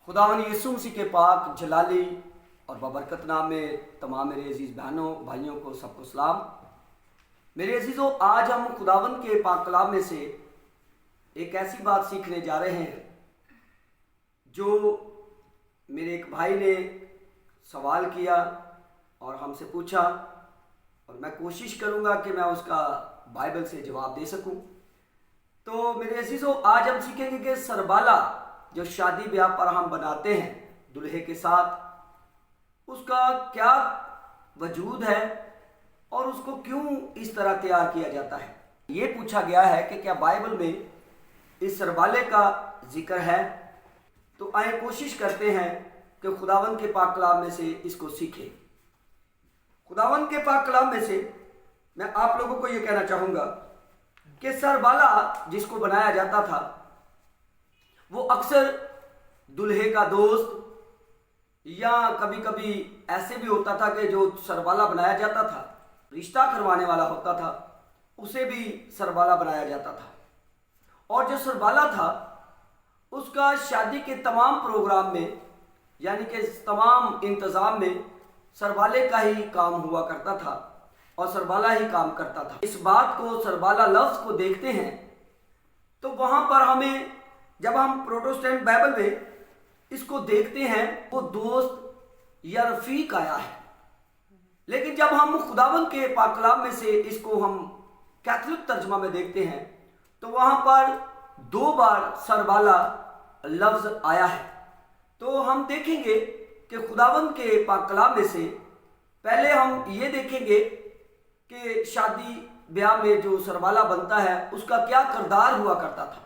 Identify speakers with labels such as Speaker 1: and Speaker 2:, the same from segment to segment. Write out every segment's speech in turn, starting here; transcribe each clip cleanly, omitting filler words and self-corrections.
Speaker 1: खुदावन यीशु मसीह के पाक जलाली और बबरकत नाम में तमाम मेरे अजीज़ बहनों भाइयों को सबको सलाम। मेरे अजीज़ों, आज हम खुदावन के पाक कलाम में से एक ऐसी बात सीखने जा रहे हैं जो मेरे एक भाई ने सवाल किया और हमसे पूछा, और मैं कोशिश करूंगा कि मैं उसका बाइबल से जवाब दे सकूं। तो मेरे अजीज़ों, आज हम सीखेंगे कि सरबाला जो शादी ब्याह पर हम बनाते हैं दुल्हे के साथ, उसका क्या वजूद है और उसको क्यों इस तरह तैयार किया जाता है। ये पूछा गया है कि क्या बाइबल में इस सरबाले का जिक्र है। तो आए कोशिश करते हैं कि खुदावन के पाक कलाम में से इसको सीखें। खुदावन के पाक कलाम में से मैं आप लोगों को ये कहना चाहूँगा कि सरबाला जिसको बनाया जाता था वो अक्सर दुल्हे का दोस्त, या कभी कभी ऐसे भी होता था कि जो सरबाला बनाया जाता था रिश्ता करवाने वाला होता था, उसे भी सरबाला बनाया जाता था। और जो सरबाला था उसका शादी के तमाम प्रोग्राम में, यानी कि तमाम इंतज़ाम में सरबाले का ही काम हुआ करता था और सरबाला ही काम करता था। इस बात को, सरबाला लफ्ज़ को देखते हैं तो वहाँ पर हमें, जब हम प्रोटेस्टेंट बाइबल में इसको देखते हैं, वो दोस्त या रफीक आया है। लेकिन जब हम खुदावन के पाक कलाम में से इसको हम कैथोलिक तर्जमा में देखते हैं तो वहाँ पर 2 बार सरबाला लफ्ज़ आया है। तो हम देखेंगे कि खुदावन के पाक कलाम में से पहले हम ये देखेंगे कि शादी ब्याह में जो सरबाला बनता है उसका क्या किरदार हुआ करता था।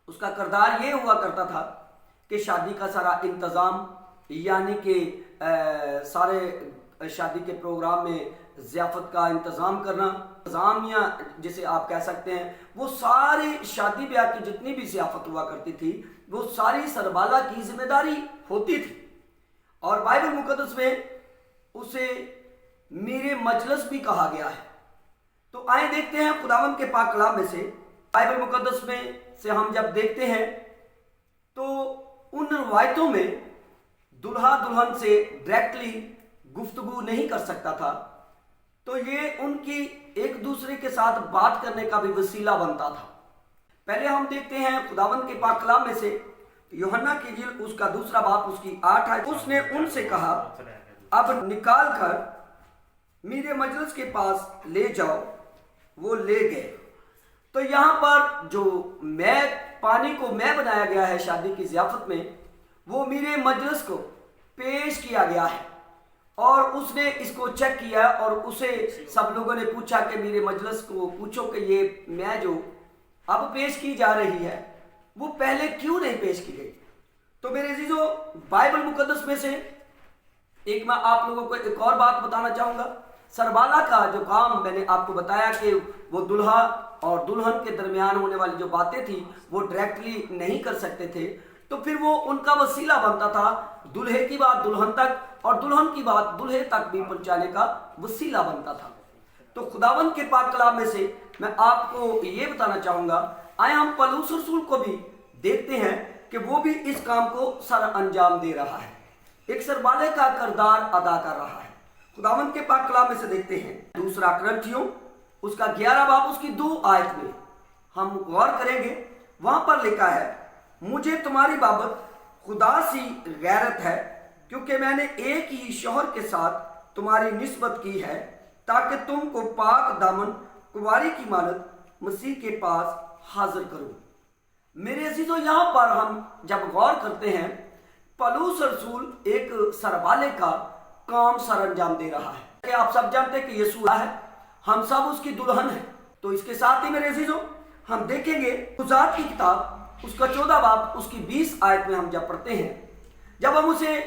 Speaker 1: उसका किरदार ये हुआ करता था कि शादी का सारा इंतज़ाम, यानी कि सारे शादी के प्रोग्राम में ज़ियाफ़त का इंतज़ाम करना, इंतज़ामिया जिसे आप कह सकते हैं, वो सारी शादी ब्याह की जितनी भी ज़ियाफ़त हुआ करती थी वो सारी सरबाला की जिम्मेदारी होती थी। और बाइबल मुक़द्दस में उसे मीरे मजलिस भी कहा गया है। तो आए देखते हैं खुदावंद के पाक कलाम में से, बाइबल मुक़द्दस में से हम जब देखते हैं तो उन रवायतों में दुल्हा दुल्हन से डायरेक्टली गुफ्तगू नहीं कर सकता था, तो ये उनकी एक दूसरे के साथ बात करने का भी वसीला बनता था। पहले हम देखते हैं खुदावंद के पाक कलाम में से यूहन्ना की इंजील उसका 2 बाब उसकी 8 है। उसने उनसे कहा, अब निकाल कर मीरे मजलिस के पास ले जाओ। वो ले गए। तो यहाँ पर जो पानी को मैं बनाया गया है शादी की ज़ियाफ़त में, वो मीरे मजलिस को पेश किया गया है और उसने इसको चेक किया और उसे सब लोगों ने पूछा कि मीरे मजलिस को पूछो कि ये मैं जो अब पेश की जा रही है वो पहले क्यों नहीं पेश की गई। तो मेरे अजीजों, बाइबल मुक़द्दस में से एक मैं आप लोगों को एक और बात बताना चाहूँगा। सरबाला का जो काम मैंने आपको बताया कि वो दुल्हा और दुल्हन के दरमियान होने वाली जो बातें थी वो डायरेक्टली नहीं कर सकते थे, तो फिर वो उनका वसीला बनता था दुल्हे की बात दुल्हन तक और दुल्हन की बात दुल्हे तक भी पहुंचाने का वसीला बनता था। तो खुदावंद के पाक कलाम में से मैं आपको ये बताना चाहूँगा, आए हम पौलुस रसूल को भी देखते हैं कि वो भी इस काम को सर अंजाम दे रहा है, एक सरबाले का किरदार अदा कर रहा है। खुदावंद के पाक कलाम में से देखते हैं 2 कुरिन्थियों उसका 11 बाब उसकी 2 आयत में हम गौर करेंगे। वहां पर लिखा है, मुझे तुम्हारी बाबत खुदा सी गैरत है क्योंकि मैंने एक ही शौहर के साथ तुम्हारी निस्बत की है ताकि तुमको पाक दामन कुंवारी की मानत मसीह के पास हाजिर करूं। मेरे अजीजों, यहाँ पर हम जब गौर करते हैं, पौलुस रसूल एक सरबाले का काम सर अंजाम दे रहा है कि आप सब जानते हैं कि यीशु है, हम सब उसकी दुल्हन है। तो इसके साथ ही मेरे अजीजों, हम देखेंगे खुजात की किताब उसका 14 बाब उसकी 20 आयत में हम जब पढ़ते हैं, जब हम उसे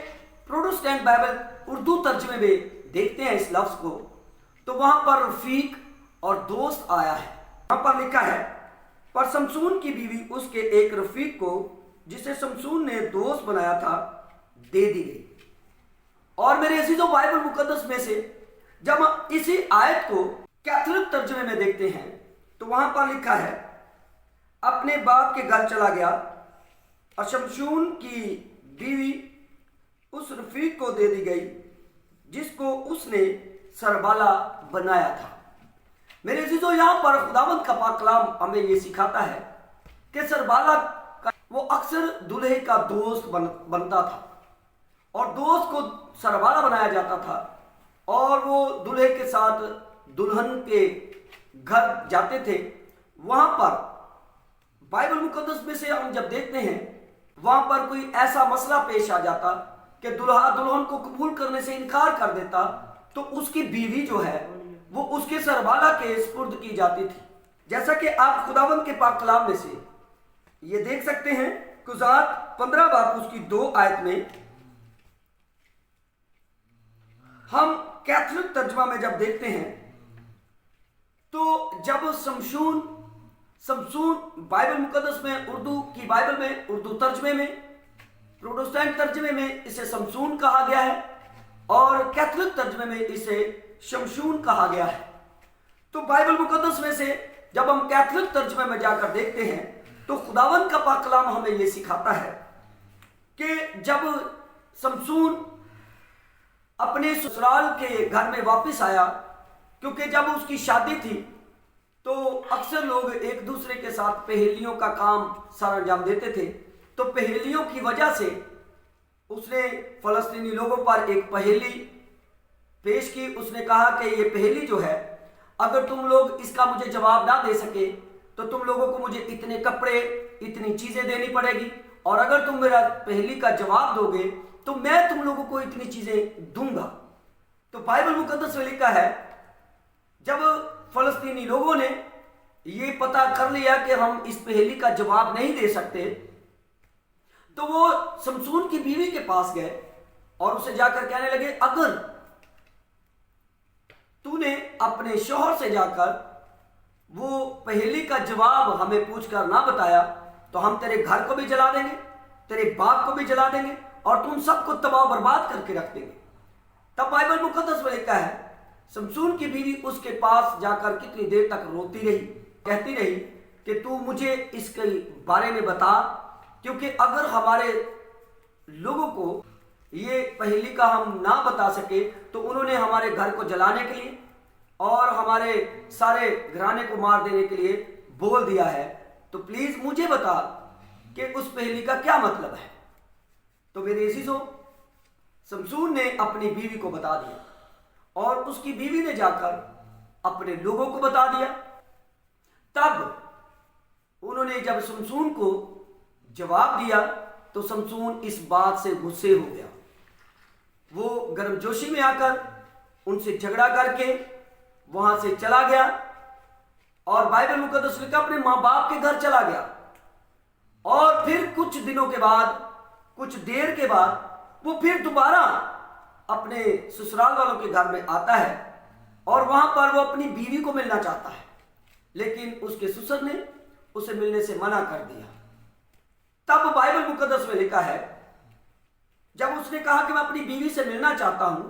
Speaker 1: प्रोटेस्टेंट बाइबल उर्दू तर्जमे में देखते हैं इस लफ्ज को, तो वहां पर रफीक और दोस्त आया है। वहां पर लिखा है, पर शमसून की बीवी उसके एक रफीक को जिसे शमसून ने दोस्त बनाया था दे दी गई। और मेरे अजीजों, बाइबल मुकद्दस में से जब हम इसी आयत को कैथोलिक तर्जमे में देखते हैं तो वहां पर लिखा है, अपने बाप के घर चला गया और शमशून की बीवी उस रफीक को दे दी गई जिसको उसने सरबाला बनाया था। मेरे अजीजों, यहाँ पर खुदावंद का पाक कलाम हमें ये सिखाता है कि सरबाला वो अक्सर दूल्हे का दोस्त बनता था और दोस्त को सरबाला बनाया जाता था और वो दूल्हे के साथ दुल्हन के घर जाते थे। वहां पर बाइबल मुकद्दस में से हम जब देखते हैं, वहां पर कोई ऐसा मसला पेश आ जाता कि दुल्हा दुल्हन को कबूल करने से इनकार कर देता, तो उसकी बीवी जो है वो उसके सरबाला के सुपुर्द की जाती थी। जैसा कि आप खुदावंद के पाक कलाम में से ये देख सकते हैं, कुज़ात 15 बाब उसकी 2 आयत में हम कैथोलिक तर्जमा में जब देखते हैं, तो जब शमशून बाइबल मुकद्दस में उर्दू की बाइबल में उर्दू तर्जमे में, प्रोटेस्टेंट तर्जमे में इसे शमशून कहा गया है और कैथोलिक तर्जमे में इसे शमशून कहा गया है। तो बाइबल मुकद्दस में से जब हम कैथोलिक तर्जमे में जाकर देखते हैं, तो खुदावंद का पाक कलाम हमें यह सिखाता है कि जब शमशून अपने ससुराल के घर में वापस आया, क्योंकि जब उसकी शादी थी तो अक्सर लोग एक दूसरे के साथ पहेलियों का काम सारा अंजाम देते थे। तो पहेलियों की वजह से उसने फलस्तीनी लोगों पर एक पहेली पेश की। उसने कहा कि ये पहेली जो है, अगर तुम लोग इसका मुझे जवाब ना दे सके तो तुम लोगों को मुझे इतने कपड़े, इतनी चीजें देनी पड़ेगी, और अगर तुम मेरा पहेली का जवाब दोगे तो मैं तुम लोगों को इतनी चीजें दूंगा। तो बाइबल मुकद्दस में लिखा है, जब फलस्तीनी लोगों ने ये पता कर लिया कि हम इस पहेली का जवाब नहीं दे सकते, तो वो शमशून की बीवी के पास गए और उसे जाकर कहने लगे, अगर तूने अपने शौहर से जाकर वो पहेली का जवाब हमें पूछकर ना बताया तो हम तेरे घर को भी जला देंगे, तेरे बाप को भी जला देंगे और तुम सबको तबाह बर्बाद करके रख देंगे। तब बाइबल मुकद्दस में लिखा है, शमशून की बीवी उसके पास जाकर कितनी देर तक रोती रही, कहती रही कि तू मुझे इसके बारे में बता, क्योंकि अगर हमारे लोगों को ये पहेली का हम ना बता सके तो उन्होंने हमारे घर को जलाने के लिए और हमारे सारे घराने को मार देने के लिए बोल दिया है। तो प्लीज मुझे बता कि उस पहेली का क्या मतलब है। तो मेरे अजीजों, शमशून ने अपनी बीवी को बता दिया और उसकी बीवी ने जाकर अपने लोगों को बता दिया। तब उन्होंने जब शमशून को जवाब दिया तो शमशून इस बात से गुस्से हो गया। वो गर्मजोशी में आकर उनसे झगड़ा करके वहां से चला गया और बाइबल मुकद्दस लिखा अपने माँ बाप के घर चला गया। और फिर कुछ दिनों के बाद, कुछ देर के बाद वो फिर दोबारा अपने ससुराल वालों के घर में आता है और वहां पर वो अपनी बीवी को मिलना चाहता है, लेकिन उसके ससुर ने उसे मिलने से मना कर दिया। तब बाइबल मुकद्दस में लिखा है, जब उसने कहा कि मैं अपनी बीवी से मिलना चाहता हूं,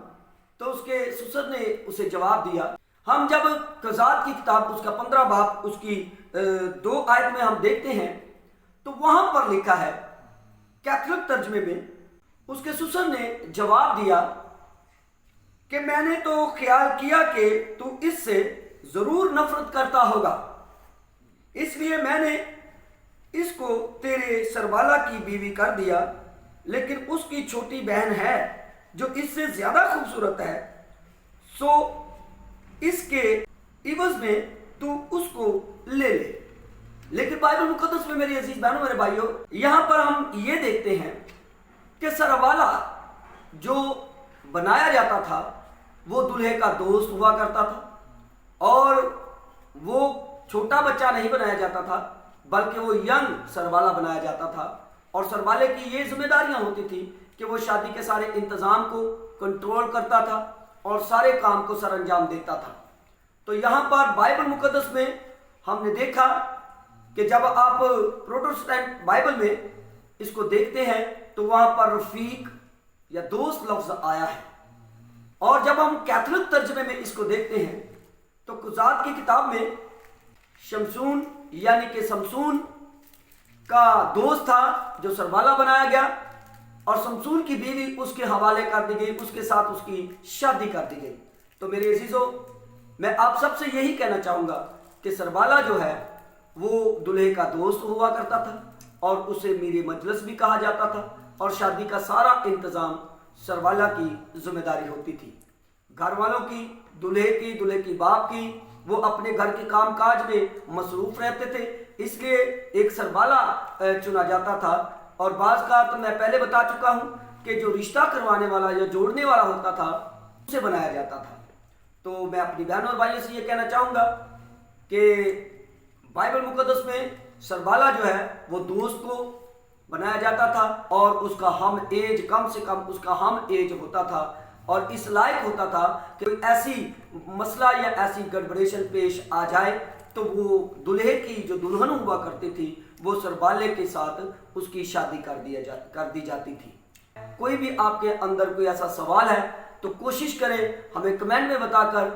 Speaker 1: तो उसके ससुर ने उसे जवाब दिया। हम जब कुज़ात की किताब उसका 15 बाब उसकी 2 आयत में हम देखते हैं, तो वहां पर लिखा है कैथोलिक तर्जमे में, उसके ससुर ने जवाब दिया कि मैंने तो ख्याल किया कि तू इससे जरूर नफरत करता होगा, इसलिए मैंने इसको तेरे सरबाला की बीवी कर दिया, लेकिन उसकी छोटी बहन है जो इससे ज्यादा खूबसूरत है, सो इसके इवज में तू उसको ले ले। लेकिन बाइबल मुकद्दस में मेरी अजीज बहनों, मेरे भाइयों, यहां पर हम ये देखते हैं कि सरबाला जो बनाया जाता था वो दूल्हे का दोस्त हुआ करता था और वो छोटा बच्चा नहीं बनाया जाता था, बल्कि वो यंग सरबाला बनाया जाता था। और सरबाले की ये जिम्मेदारियां होती थी कि वो शादी के सारे इंतजाम को कंट्रोल करता था और सारे काम को सर अंजाम देता था। तो यहां पर बाइबल मुकद्दस में हमने देखा कि जब आप प्रोटेस्टेंट बाइबल में इसको देखते हैं तो वहां पर रफीक या दोस्त लफ्ज आया है, और जब हम कैथोलिक तर्जमे में इसको देखते हैं तो कुज़ात की किताब में शमशून यानी कि शमशून का दोस्त था जो सरबाला बनाया गया, اور شمشون کی بیوی اس کے حوالے کر دی گئی، اس کے ساتھ اس کی شادی کر دی گئی۔ تو میرے عزیزو، میں آپ سب سے یہی کہنا چاہوں گا کہ سربالا جو ہے وہ دلہے کا دوست ہوا کرتا تھا اور اسے میرے مجلس بھی کہا جاتا تھا، اور شادی کا سارا انتظام سربالا کی ذمہ داری ہوتی تھی، گھر والوں کی، دلہے کی باپ کی۔ وہ اپنے گھر کے کام کاج میں مصروف رہتے تھے، اس لیے ایک سربالا چنا جاتا تھا۔ اور بعض کا تو میں پہلے بتا چکا ہوں کہ جو رشتہ کروانے والا یا جوڑنے والا ہوتا تھا اسے بنایا جاتا تھا۔ تو میں اپنی بہنوں اور بھائیوں سے یہ کہنا چاہوں گا کہ بائبل مقدس میں سربالا جو ہے وہ دوست کو بنایا جاتا تھا، اور اس کا ہم ایج، کم سے کم اس کا ہم ایج ہوتا تھا، اور اس لائق ہوتا تھا کہ ایسی مسئلہ یا ایسی گڑبڑیشن پیش آ جائے تو وہ دلہے کی جو دلہن ہوا کرتی تھی وہ سربالے کے ساتھ اس کی شادی کر دی جاتی تھی۔ کوئی بھی آپ کے اندر کوئی ایسا سوال ہے تو کوشش کریں ہمیں کمنٹ میں بتا کر،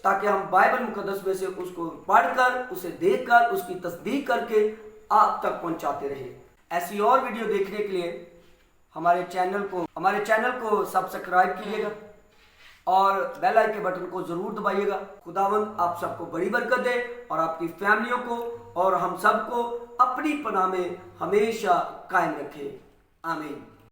Speaker 1: تاکہ ہم بائبل مقدس میں سے اس کو پڑھ کر، اسے دیکھ کر، اس کی تصدیق کر کے آپ تک پہنچاتے رہیں۔ ایسی اور ویڈیو دیکھنے کے لیے ہمارے چینل کو سبسکرائب کیجیے گا اور بیل آئیکن کے بٹن کو ضرور دبائیے گا۔ خداوند آپ سب کو بڑی برکت دے، اور آپ کی فیملیوں کو اور ہم سب کو اپنی پناہ میں ہمیشہ قائم رکھے۔ آمین۔